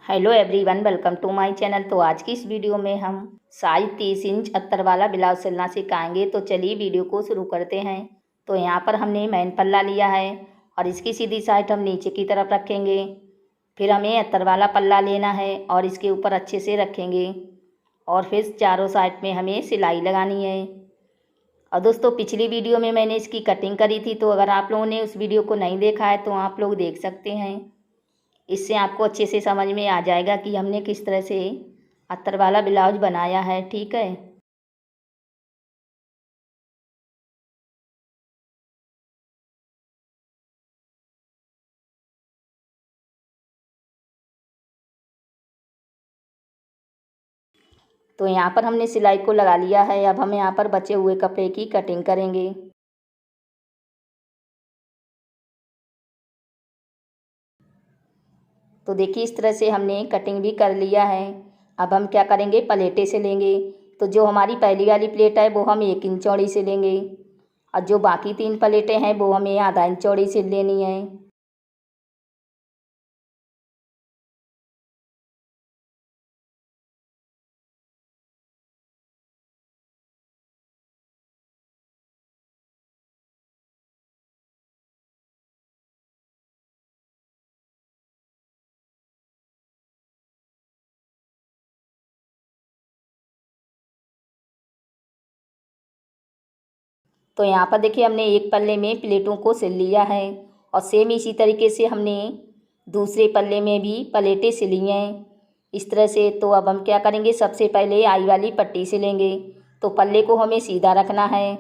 Hello everyone, welcome to my channel. तो आज की इस वीडियो में हम साइज 30 इंच अस्तर वाला ब्लाउज सिलना सिखाएंगे। तो चलिए वीडियो को शुरू करते हैं। तो यहाँ पर हमने मेन पल्ला लिया है और इसकी सीधी साइड हम नीचे की तरफ रखेंगे। फिर हमें अस्तर वाला पल्ला लेना है और इसके ऊपर अच्छे से रखेंगे और फिर चारों साइड में हमें सिलाई लगानी है। और दोस्तों, पिछली वीडियो में मैंने इसकी कटिंग करी थी, तो अगर आप लोगों ने उस वीडियो को नहीं देखा है तो आप लोग देख सकते हैं। इससे आपको अच्छे से समझ में आ जाएगा कि हमने किस तरह से अस्तर वाला ब्लाउज बनाया है। ठीक है। तो यहाँ पर हमने सिलाई को लगा लिया है। अब हम यहाँ पर बचे हुए कपड़े की कटिंग करेंगे। तो देखिए, इस तरह से हमने कटिंग भी कर लिया है। अब हम क्या करेंगे, प्लेटें से लेंगे। तो जो हमारी पहली वाली प्लेट है वो हम 1 इंच चौड़ी से लेंगे और जो बाकी 3 प्लेटें हैं वो हमें आधा इंच चौड़ी से लेनी है। तो यहाँ पर देखिए, हमने एक पल्ले में प्लेटों को सिल लिया है और सेम इसी तरीके से हमने दूसरे पल्ले में भी प्लेटें सिली हैं इस तरह से। तो अब हम क्या करेंगे, सबसे पहले आई वाली पट्टी सिलेंगे। तो पल्ले को हमें सीधा रखना है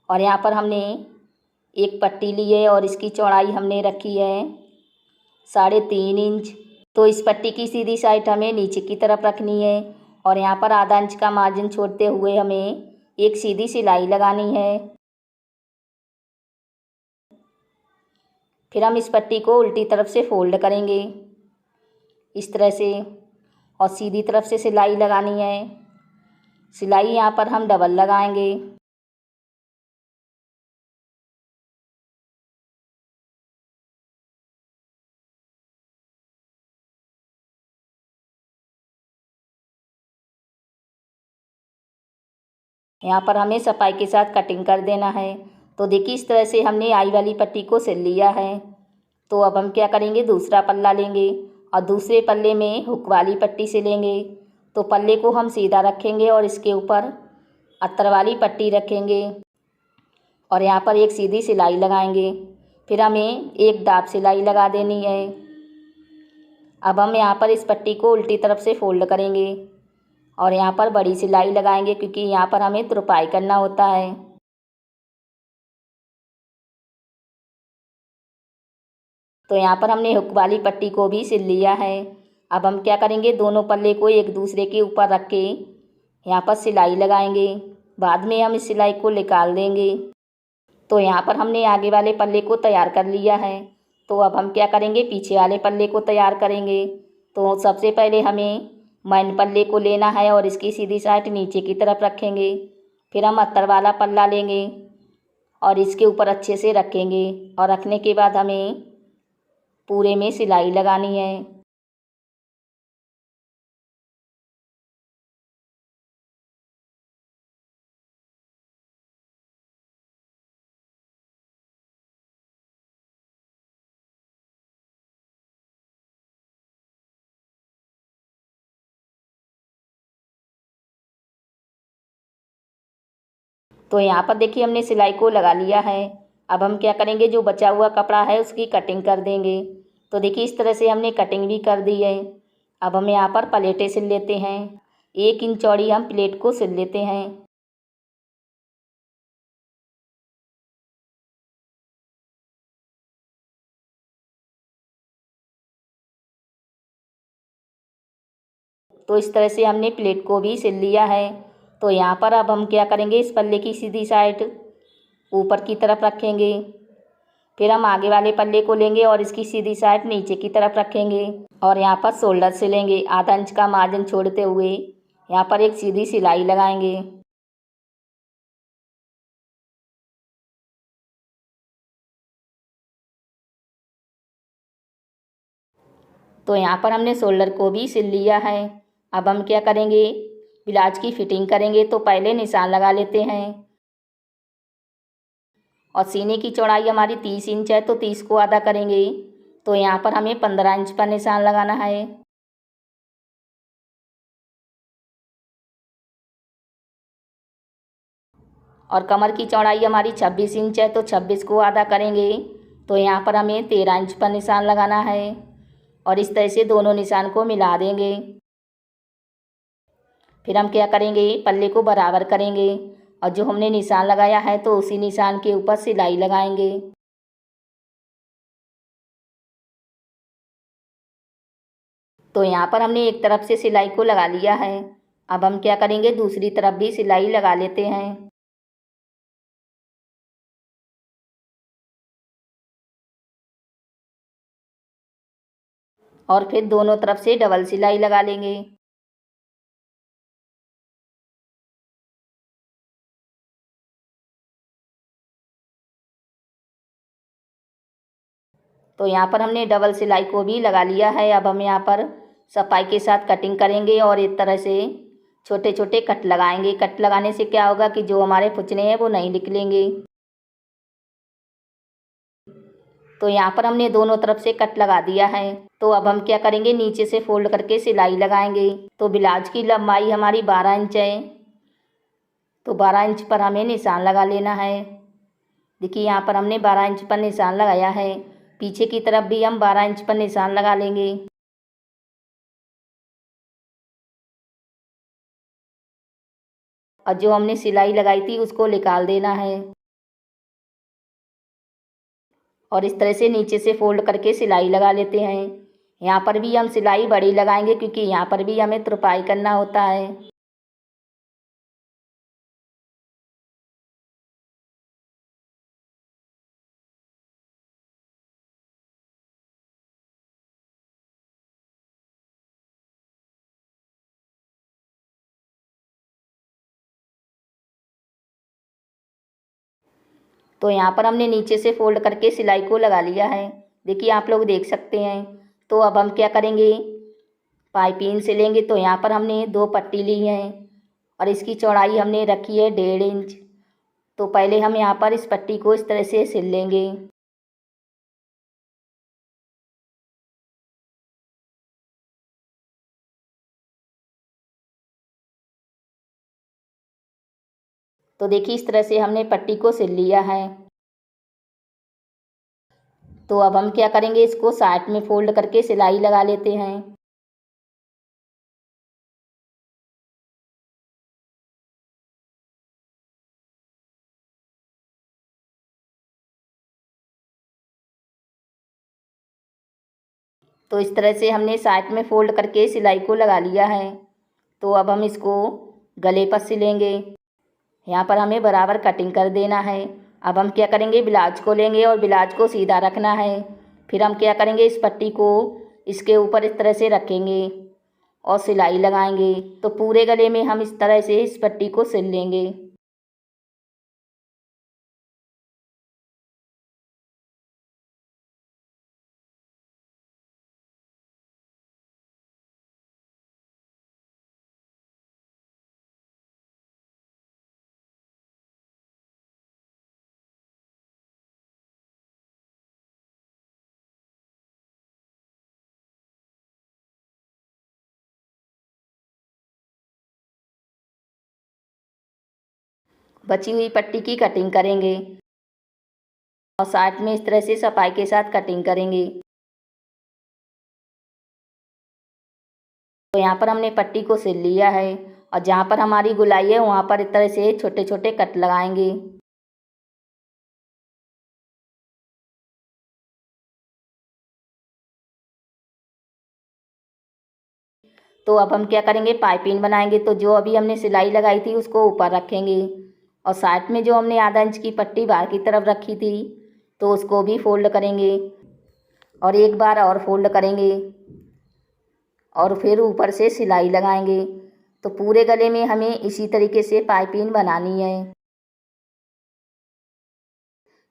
और यहाँ पर हमने एक पट्टी ली है और इसकी चौड़ाई हमने रखी है 3.5 इंच। तो इस पट्टी की सीधी साइड हमें नीचे की तरफ रखनी है और यहाँ पर आधा इंच का मार्जिन छोड़ते हुए हमें एक सीधी सिलाई लगानी है। फिर हम इस पट्टी को उल्टी तरफ से फोल्ड करेंगे इस तरह से और सीधी तरफ से सिलाई लगानी है। सिलाई यहाँ पर हम डबल लगाएंगे। यहाँ पर हमें सफाई के साथ कटिंग कर देना है। तो देखिए, इस तरह से हमने आई वाली पट्टी को सिल लिया है। तो अब हम क्या करेंगे, दूसरा पल्ला लेंगे और दूसरे पल्ले में हुक वाली पट्टी सिलेंगे। तो पल्ले को हम सीधा रखेंगे और इसके ऊपर अस्तर वाली पट्टी रखेंगे और यहाँ पर एक सीधी सिलाई लगाएंगे। फिर हमें एक दाब सिलाई लगा देनी है। अब हम यहाँ पर इस पट्टी को उल्टी तरफ से फोल्ड करेंगे और यहाँ पर बड़ी सिलाई लगाएंगे क्योंकि यहाँ पर हमें तुरपाई करना होता है। तो यहाँ पर हमने हुक वाली पट्टी को भी सिल लिया है। अब हम क्या करेंगे, दोनों पल्ले को एक दूसरे के ऊपर रख के यहाँ पर सिलाई लगाएंगे। बाद में हम इस सिलाई को निकाल देंगे। तो यहाँ पर हमने आगे वाले पल्ले को तैयार कर लिया है। तो अब हम क्या करेंगे, पीछे वाले पल्ले को तैयार करेंगे। तो सबसे पहले हमें मेन पल्ले को लेना है और इसकी सीधी साइड नीचे की तरफ रखेंगे। फिर हम अस्तर वाला पल्ला लेंगे और इसके ऊपर अच्छे से रखेंगे और रखने के बाद हमें पूरे में सिलाई लगानी है। तो यहाँ पर देखिए, हमने सिलाई को लगा लिया है। अब हम क्या करेंगे, जो बचा हुआ कपड़ा है उसकी कटिंग कर देंगे। तो देखिए, इस तरह से हमने कटिंग भी कर दी है। अब हम यहाँ पर प्लेटें सिल लेते हैं। 1 इंच चौड़ी हम प्लेट को सिल लेते हैं। तो इस तरह से हमने प्लेट को भी सिल लिया है। तो यहाँ पर अब हम क्या करेंगे, इस पल्ले की सीधी साइड ऊपर की तरफ रखेंगे। फिर हम आगे वाले पल्ले को लेंगे और इसकी सीधी साइड नीचे की तरफ रखेंगे और यहाँ पर शोल्डर सिलेंगे। आधा इंच का मार्जिन छोड़ते हुए यहाँ पर एक सीधी सिलाई लगाएंगे। तो यहाँ पर हमने शोल्डर को भी सिल लिया है। अब हम क्या करेंगे, ब्लाउज की फिटिंग करेंगे। तो पहले निशान लगा लेते हैं और सीने की चौड़ाई हमारी 30 इंच है, तो 30 को आधा करेंगे। तो यहाँ पर हमें 15 इंच पर निशान लगाना है। और कमर की चौड़ाई हमारी 26 इंच है, तो 26 को आधा करेंगे। तो यहाँ पर हमें 13 इंच पर निशान लगाना है और इस तरह से दोनों निशान को मिला देंगे। फिर हम क्या करेंगे, पल्ले को बराबर करेंगे और जो हमने निशान लगाया है तो उसी निशान के ऊपर सिलाई लगाएंगे। तो यहाँ पर हमने एक तरफ से सिलाई को लगा लिया है। अब हम क्या करेंगे, दूसरी तरफ भी सिलाई लगा लेते हैं। और फिर दोनों तरफ से डबल सिलाई लगा लेंगे। तो यहाँ पर हमने डबल सिलाई को भी लगा लिया है। अब हम यहाँ पर सफाई के साथ कटिंग करेंगे और इस तरह से छोटे छोटे कट लगाएंगे। कट लगाने से क्या होगा कि जो हमारे फुचने हैं वो नहीं निकलेंगे। तो यहाँ पर हमने दोनों तरफ से कट लगा दिया है। तो अब हम क्या करेंगे, नीचे से फोल्ड करके सिलाई लगाएंगे। तो ब्लाउज की लंबाई हमारी 12 इंच है, तो 12 इंच पर हमें निशान लगा लेना है। देखिए यहाँ पर हमने 12 इंच पर निशान लगाया है। पीछे की तरफ भी हम 12 इंच पर निशान लगा लेंगे। और जो हमने सिलाई लगाई थी उसको निकाल देना है और इस तरह से नीचे से फोल्ड करके सिलाई लगा लेते हैं। यहाँ पर भी हम सिलाई बड़ी लगाएंगे क्योंकि यहाँ पर भी हमें तुरपाई करना होता है। तो यहाँ पर हमने नीचे से फोल्ड करके सिलाई को लगा लिया है। देखिए आप लोग देख सकते हैं। तो अब हम क्या करेंगे, पाइपिंग से लेंगे। तो यहाँ पर हमने 2 पट्टी ली हैं और इसकी चौड़ाई हमने रखी है 1.5 इंच। तो पहले हम यहाँ पर इस पट्टी को इस तरह से सिल लेंगे। तो देखिए इस तरह से हमने पट्टी को सिल लिया है। तो अब हम क्या करेंगे, इसको साइड में फोल्ड करके सिलाई लगा लेते हैं। तो इस तरह से हमने साइड में फोल्ड करके सिलाई को लगा लिया है। तो अब हम इसको गले पर सिलेंगे। यहाँ पर हमें बराबर कटिंग कर देना है। अब हम क्या करेंगे, ब्लाउज को लेंगे और ब्लाउज को सीधा रखना है। फिर हम क्या करेंगे, इस पट्टी को इसके ऊपर इस तरह से रखेंगे और सिलाई लगाएंगे। तो पूरे गले में हम इस तरह से इस पट्टी को सिल लेंगे। बची हुई पट्टी की कटिंग करेंगे और साइड में इस तरह से सफाई के साथ कटिंग करेंगे। तो यहाँ पर हमने पट्टी को सिल लिया है और जहाँ पर हमारी गुलाई है वहाँ पर इस तरह से छोटे छोटे कट लगाएंगे। तो अब हम क्या करेंगे, पाइपिंग बनाएंगे। तो जो अभी हमने सिलाई लगाई थी उसको ऊपर रखेंगे और साइड में जो हमने आधा इंच की पट्टी बाहर की तरफ रखी थी तो उसको भी फोल्ड करेंगे और एक बार और फोल्ड करेंगे और फिर ऊपर से सिलाई लगाएंगे। तो पूरे गले में हमें इसी तरीके से पाइपिंग बनानी है।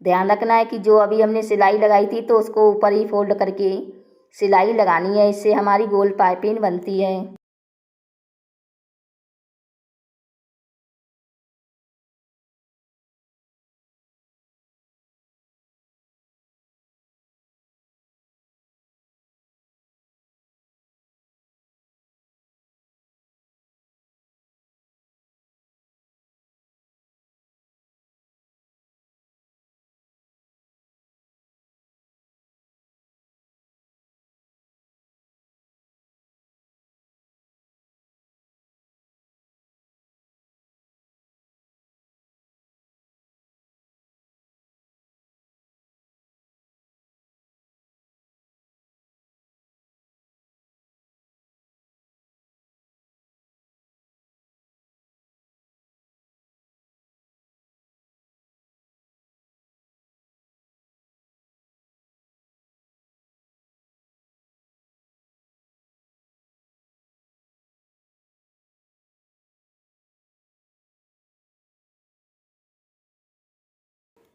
ध्यान रखना है कि जो अभी हमने सिलाई लगाई थी तो उसको ऊपर ही फोल्ड करके सिलाई लगानी है, इससे हमारी गोल पाइपिंग बनती है।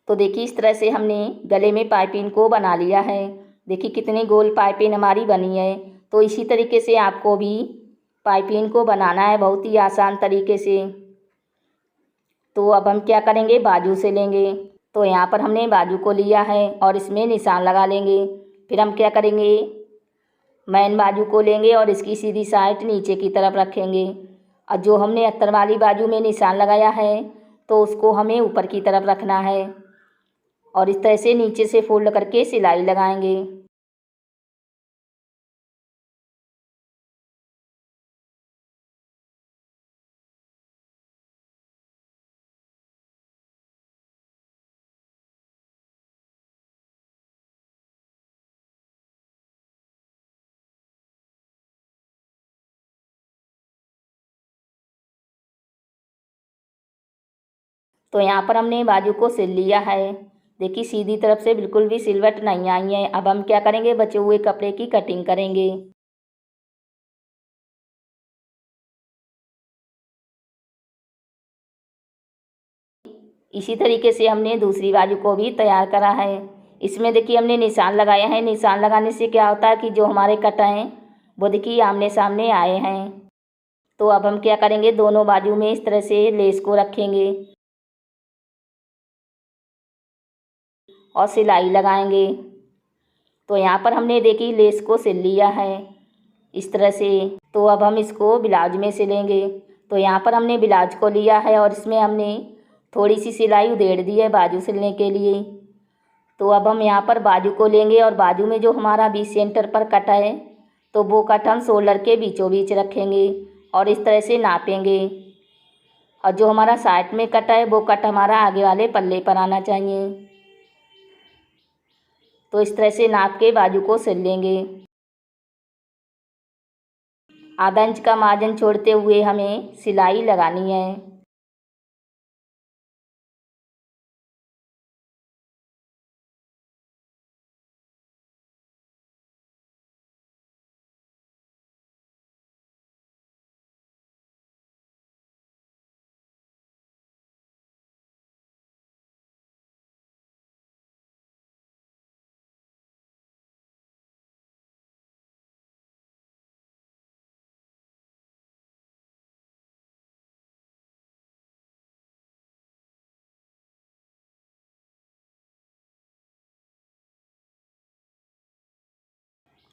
तो देखिए इस तरह से हमने गले में पाइपिंग को बना लिया है। देखिए कितनी गोल पाइपिंग हमारी बनी है। तो इसी तरीके से आपको भी पाइपिंग को बनाना है, बहुत ही आसान तरीके से। तो अब हम क्या करेंगे, बाजू से लेंगे। तो यहाँ पर हमने बाजू को लिया है और इसमें निशान लगा लेंगे। फिर हम क्या करेंगे, मेन बाजू को लेंगे और इसकी सीधी साइड नीचे की तरफ रखेंगे। और जो हमने अस्तर वाली बाजू में निशान लगाया है तो उसको हमें ऊपर की तरफ रखना है और इस तरह से नीचे से फोल्ड करके सिलाई लगाएंगे। तो यहाँ पर हमने बाजू को सिल लिया है। देखिए सीधी तरफ से बिल्कुल भी सिलवट नहीं आई है। अब हम क्या करेंगे, बचे हुए कपड़े की कटिंग करेंगे। इसी तरीके से हमने दूसरी बाजू को भी तैयार करा है। इसमें देखिए हमने निशान लगाया है। निशान लगाने से क्या होता है कि जो हमारे कट हैं वो देखिए आमने सामने आए हैं। तो अब हम क्या करेंगे, दोनों बाजू में इस तरह से लेस को रखेंगे और सिलाई लगाएंगे। तो यहाँ पर हमने देखिए लेस को सिल लिया है इस तरह से। तो अब हम इसको ब्लाउज में सिलेंगे। तो यहाँ पर हमने ब्लाउज को लिया है और इसमें हमने थोड़ी सी सिलाई उधेड़ दी है बाजू सिलने के लिए। तो अब हम यहाँ पर बाजू को लेंगे और बाजू में जो हमारा बीच सेंटर पर कट है तो वो कट हम शोल्डर के बीचों बीच रखेंगे और इस तरह से नापेंगे। और जो हमारा साइड में कट है वो कट हमारा आगे वाले पल्ले पर आना चाहिए। तो इस तरह से नाप के बाजू को सिल लेंगे। आधा इंच का मार्जिन छोड़ते हुए हमें सिलाई लगानी है।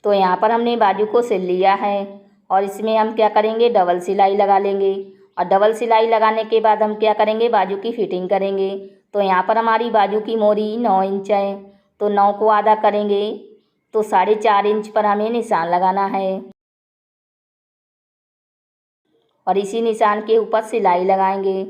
तो यहाँ पर हमने बाजू को सिल लिया है और इसमें हम क्या करेंगे, डबल सिलाई लगा लेंगे। और डबल सिलाई लगाने के बाद हम क्या करेंगे, बाजू की फिटिंग करेंगे। तो यहाँ पर हमारी बाजू की मोरी 9 इंच है। तो 9 को आधा करेंगे तो 4.5 इंच पर हमें निशान लगाना है और इसी निशान के ऊपर सिलाई लगाएंगे।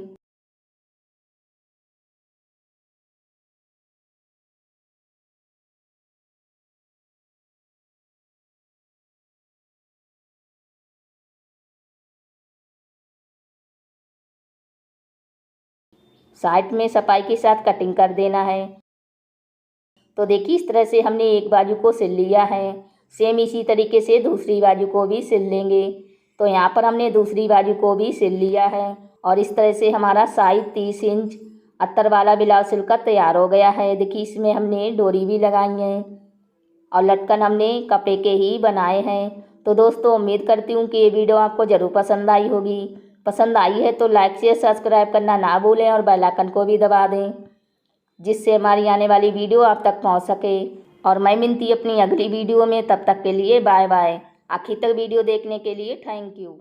साइड में सफाई के साथ कटिंग कर देना है। तो देखिए इस तरह से हमने एक बाजू को सिल लिया है। सेम इसी तरीके से दूसरी बाजू को भी सिल लेंगे। तो यहाँ पर हमने दूसरी बाजू को भी सिल लिया है और इस तरह से हमारा साइज 30 इंच अस्तर वाला ब्लाउज सिलकर तैयार हो गया है। देखिए इसमें हमने डोरी भी लगाई है। और लटकन हमने कपड़े के ही बनाए हैं। तो दोस्तों उम्मीद करती हूँ कि ये वीडियो आपको ज़रूर पसंद आई होगी। पसंद आई है तो लाइक शेयर सब्सक्राइब करना ना भूलें और बेल आइकन को भी दबा दें, जिससे हमारी आने वाली वीडियो आप तक पहुँच सके। और मैं मिलती अपनी अगली वीडियो में, तब तक के लिए बाय बाय। आखिर तक वीडियो देखने के लिए थैंक यू।